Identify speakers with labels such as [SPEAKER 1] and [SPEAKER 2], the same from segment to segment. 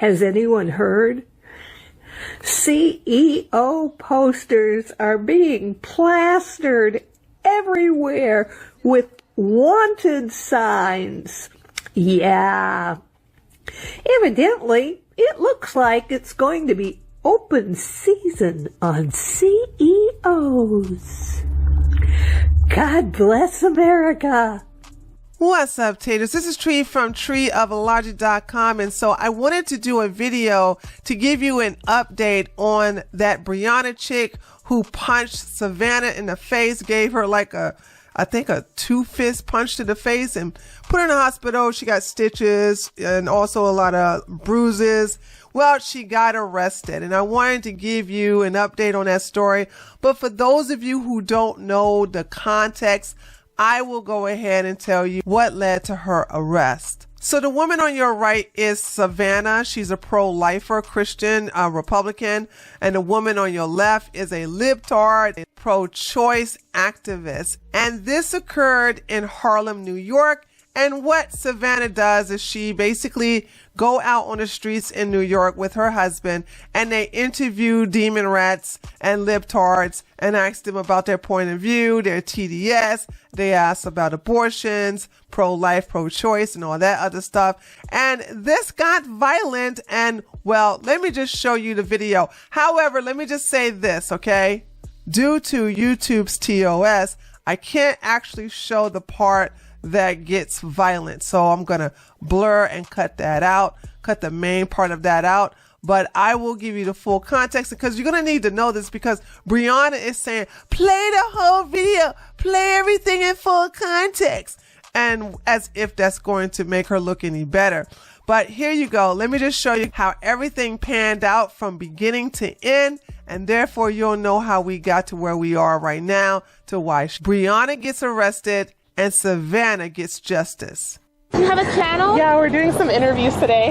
[SPEAKER 1] Has anyone heard? CEO posters are being plastered everywhere with wanted signs. Yeah. Evidently, it looks like it's going to be open season on CEOs. God bless America.
[SPEAKER 2] What's up, taters? This is Tree from treeoflogic.com, and so I wanted to do a video to give you an update on that Brianna chick who punched Savannah in the face, gave her like I think a 2-fist punch to the face and put her in the hospital. She got stitches and also a lot of bruises. Well, she got arrested, and I wanted to give you an update on that story. But for those of you who don't know the context, I will go ahead and tell you what led to her arrest. So the woman on your right is Savannah. She's a pro-lifer, Christian, Republican. And the woman on your left is a libtard, a pro-choice activist. And this occurred in Harlem, New York. And what Savannah does is she basically go out on the streets in New York with her husband, and they interview demon rats and libtards and ask them about their point of view, their TDS. They ask about abortions, pro-life, pro-choice, and all that other stuff. And this got violent, and well, let me just show you the video. However, let me just say this, okay? Due to YouTube's TOS, I can't actually show the part that gets violent. So I'm going to blur and cut that out, cut the main part of that out. But I will give you the full context because you're going to need to know this because Brianna is saying, play the whole video, play everything in full context. And as if that's going to make her look any better. But here you go. Let me just show you how everything panned out from beginning to end. And therefore you'll know how we got to where we are right now to why Brianna gets arrested and Savannah gets justice.
[SPEAKER 3] You have a channel?
[SPEAKER 4] Yeah, we're doing some interviews today.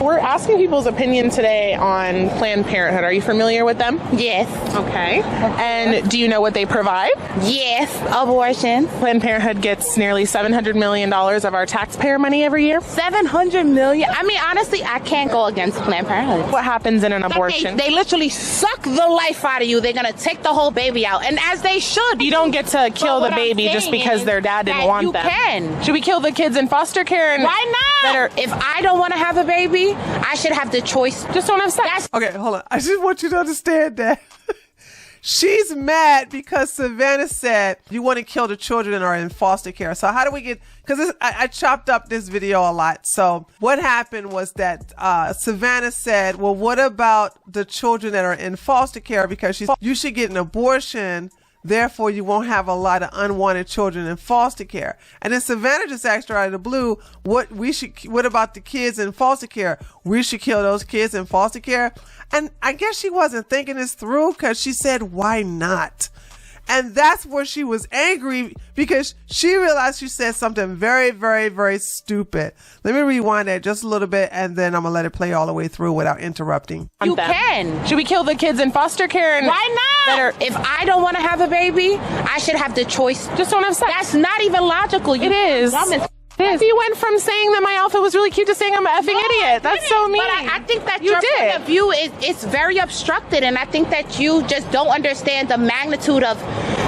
[SPEAKER 4] We're asking people's opinion today on Planned Parenthood. Are you familiar with them?
[SPEAKER 3] Yes.
[SPEAKER 4] Okay. And do you know what they provide?
[SPEAKER 3] Yes, abortion.
[SPEAKER 4] Planned Parenthood gets nearly $700 million of our taxpayer money every year.
[SPEAKER 3] 700 million? I mean, honestly, I can't go against Planned Parenthood.
[SPEAKER 4] What happens in an abortion?
[SPEAKER 3] They literally suck the life out of you. They're going to take the whole baby out, and as they should.
[SPEAKER 4] You don't get to kill the baby just because their dad didn't want them.
[SPEAKER 3] You can.
[SPEAKER 4] Should we kill the kids in foster care? And
[SPEAKER 3] why not? If I don't want to have a baby, I should have the choice.
[SPEAKER 4] Just don't have sex.
[SPEAKER 2] Okay, hold on. I just want you to understand that. She's mad because Savannah said you want to kill the children that are in foster care. So how do we get, because I chopped up this video a lot. So what happened was that Savannah said, well, what about the children that are in foster care? Because you should get an abortion. Therefore, you won't have a lot of unwanted children in foster care. And then Savannah just asked her out of the blue, what about the kids in foster care? We should kill those kids in foster care. And I guess she wasn't thinking this through because she said, why not? And that's where she was angry because she realized she said something very, very, very stupid. Let me rewind that just a little bit and then I'm going to let it play all the way through without interrupting.
[SPEAKER 3] You can.
[SPEAKER 4] Should we kill the kids in foster care? And
[SPEAKER 3] why not? If I don't want to have a baby, I should have the choice.
[SPEAKER 4] Just don't have sex.
[SPEAKER 3] That's not even logical.
[SPEAKER 4] It is. You went from saying that my outfit was really cute to saying I'm an effing idiot. That's so mean.
[SPEAKER 3] But I think that your point of view is very obstructed, and I think that you just don't understand the magnitude of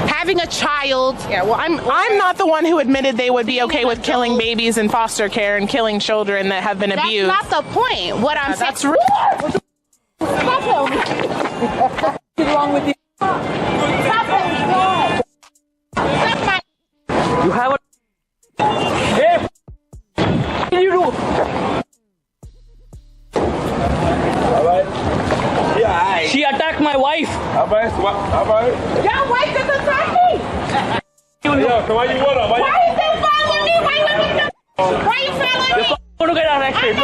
[SPEAKER 3] having a child.
[SPEAKER 4] Yeah, well, I'm not the one who admitted they would be okay with killing babies in foster care and killing children that have been abused.
[SPEAKER 3] That's not the point. What I'm saying.
[SPEAKER 4] That's real.
[SPEAKER 3] What's wrong with you?
[SPEAKER 5] You have a... Hey! What do you do? She attacked my wife.
[SPEAKER 3] Your wife is attacking.
[SPEAKER 5] Why
[SPEAKER 3] is it following me? Why you following me?
[SPEAKER 5] You're going to get arrested.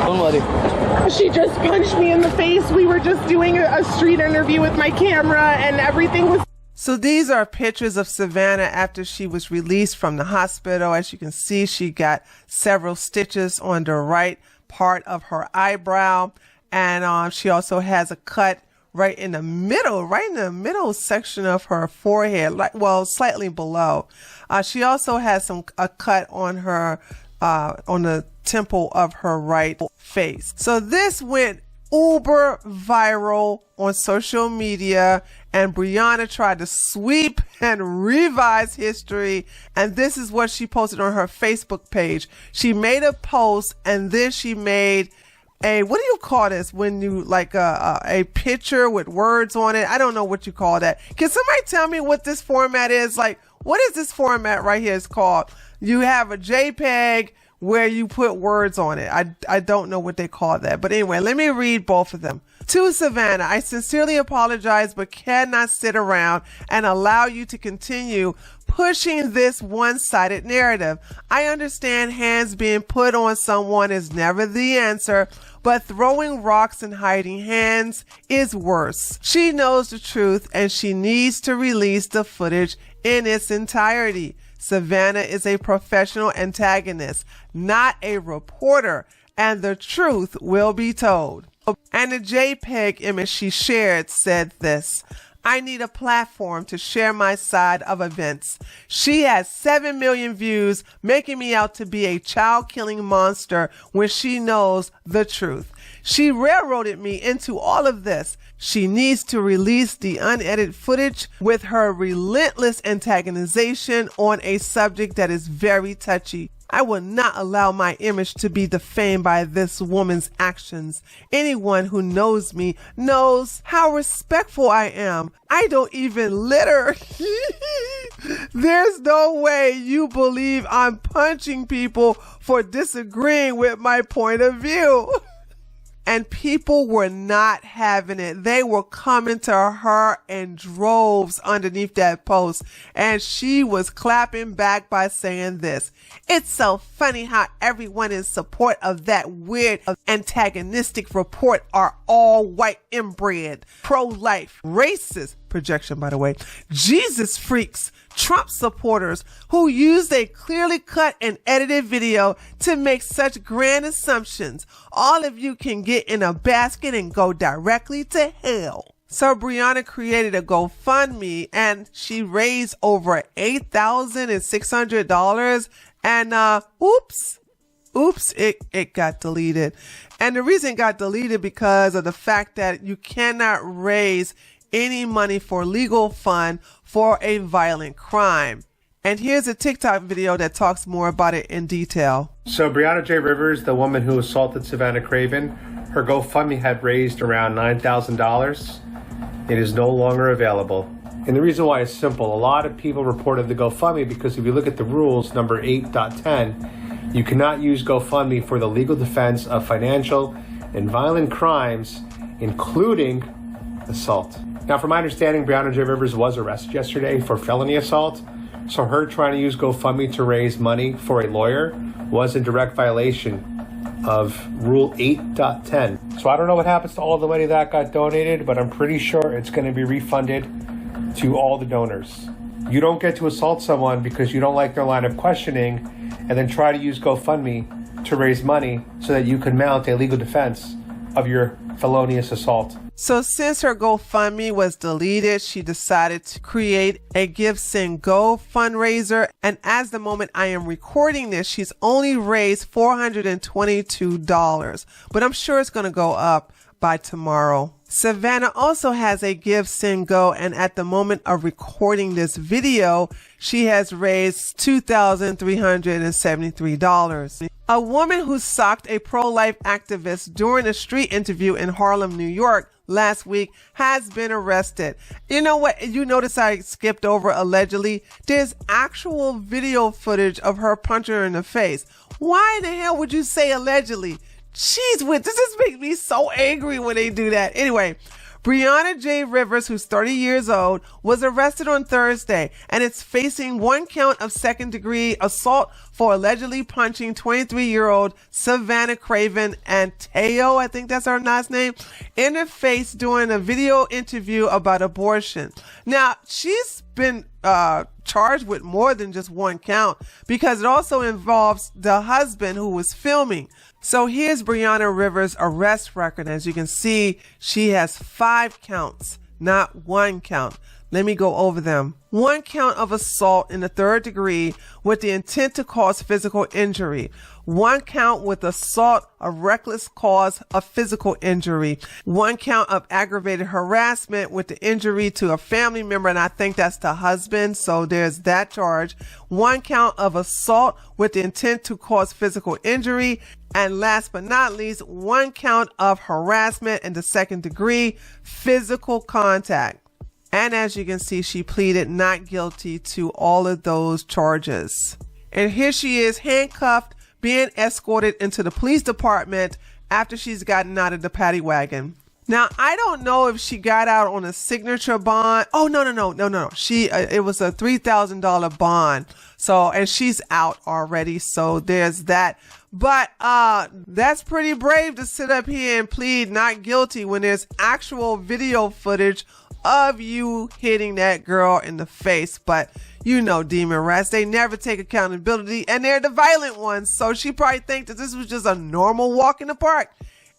[SPEAKER 5] Don't worry.
[SPEAKER 4] She just punched me in the face. We were just doing a street interview with my camera and everything was...
[SPEAKER 2] So these are pictures of Savannah after she was released from the hospital. As you can see, she got several stitches on the right part of her eyebrow. And she also has a cut right in the middle section of her forehead, slightly below. She also has a cut on her, on the temple of her right face. So this went uber viral on social media, and Brianna tried to sweep and revise history. And this is what she posted on her Facebook page. She made a post, and then she made what do you call this when you a picture with words on it? I don't know what you call that. Can somebody tell me what this format is? Like, what is this format right here? It's called, you have a JPEG where you put words on it. I don't know what they call that. But anyway, let me read both of them. To Savannah, I sincerely apologize, but cannot sit around and allow you to continue pushing this one-sided narrative. I understand hands being put on someone is never the answer, but throwing rocks and hiding hands is worse. She knows the truth, and she needs to release the footage in its entirety. Savannah is a professional antagonist, not a reporter, and the truth will be told. And the JPEG image she shared said this: I need a platform to share my side of events. She has 7 million views, making me out to be a child-killing monster when she knows the truth. She railroaded me into all of this. She needs to release the unedited footage with her relentless antagonization on a subject that is very touchy. I will not allow my image to be defamed by this woman's actions. Anyone who knows me knows how respectful I am. I don't even litter. There's no way you believe I'm punching people for disagreeing with my point of view. And people were not having it. They were coming to her in droves underneath that post. And she was clapping back by saying this: it's so funny how everyone in support of that weird antagonistic report are all white inbred, pro-life, racist, projection by the way, Jesus freaks, Trump supporters who used a clearly cut and edited video to make such grand assumptions. All of you can get in a basket and go directly to hell. So Brianna created a GoFundMe, and she raised over $8,600, and oops, it got deleted. And the reason it got deleted because of the fact that you cannot raise any money for legal fund for a violent crime. And here's a TikTok video that talks more about it in detail.
[SPEAKER 6] So Brianna J. Rivers, the woman who assaulted Savannah Craven, her GoFundMe had raised around $9,000. It is no longer available. And the reason why is simple. A lot of people reported the GoFundMe because if you look at the rules, number 8.10, you cannot use GoFundMe for the legal defense of financial and violent crimes, including assault. Now, from my understanding, Brianna J. Rivers was arrested yesterday for felony assault. So her trying to use GoFundMe to raise money for a lawyer was in direct violation of Rule 8.10. So I don't know what happens to all the money that got donated, but I'm pretty sure it's going to be refunded to all the donors. You don't get to assault someone because you don't like their line of questioning and then try to use GoFundMe to raise money so that you can mount a legal defense of your felonious assault.
[SPEAKER 2] So since her GoFundMe was deleted, she decided to create a Give Send Go fundraiser. And as the moment I am recording this, she's only raised $422, but I'm sure it's going to go up by tomorrow. Savannah also has a Give Send Go, and at the moment of recording this video, she has raised $2,373. A woman who socked a pro-life activist during a street interview in Harlem, New York last week has been arrested. You know what? You notice I skipped over allegedly. There's actual video footage of her punching her in the face. Why the hell would you say allegedly? Jeez, this just makes me so angry when they do that. Anyway, Brianna J. Rivers, who's 30 years old, was arrested on Thursday and is facing 1 count of second-degree assault for allegedly punching 23-year-old Savannah Craven Antao, I think that's her last name, in the face during a video interview about abortion. Now, she's been charged with more than just one count because it also involves the husband who was filming. So here's Brianna Rivers' arrest record. As you can see, she has 5 counts, not 1 count. Let me go over them. 1 count of assault in the 3rd degree with the intent to cause physical injury. 1 count with assault of reckless cause of physical injury. 1 count of aggravated harassment with the injury to a family member, and I think that's the husband, so there's that charge. 1 count of assault with the intent to cause physical injury. And last but not least, 1 count of harassment in the 2nd degree, physical contact. And as you can see, she pleaded not guilty to all of those charges. And here she is handcuffed, being escorted into the police department after she's gotten out of the paddy wagon. Now, I don't know if she got out on a signature bond. Oh, no. It was a $3,000 bond. So, and she's out already. So there's that. But, that's pretty brave to sit up here and plead not guilty when there's actual video footage of you hitting that girl in the face. But you know, demon rats, they never take accountability and they're the violent ones. So she probably think that this was just a normal walk in the park.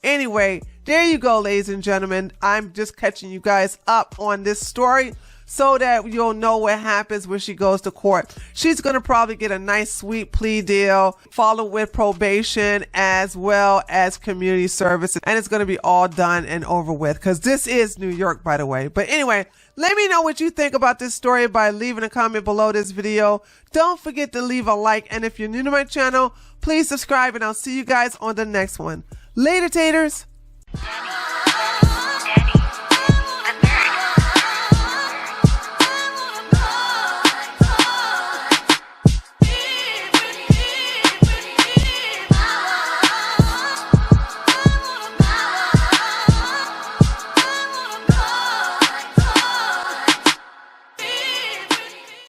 [SPEAKER 2] Anyway, there you go, ladies and gentlemen. I'm just catching you guys up on this story so that you'll know what happens when she goes to court. She's going to probably get a nice sweet plea deal, follow with probation as well as community service. And it's going to be all done and over with because this is New York, by the way. But anyway, let me know what you think about this story by leaving a comment below this video. Don't forget to leave a like. And if you're new to my channel, please subscribe and I'll see you guys on the next one. Later, taters.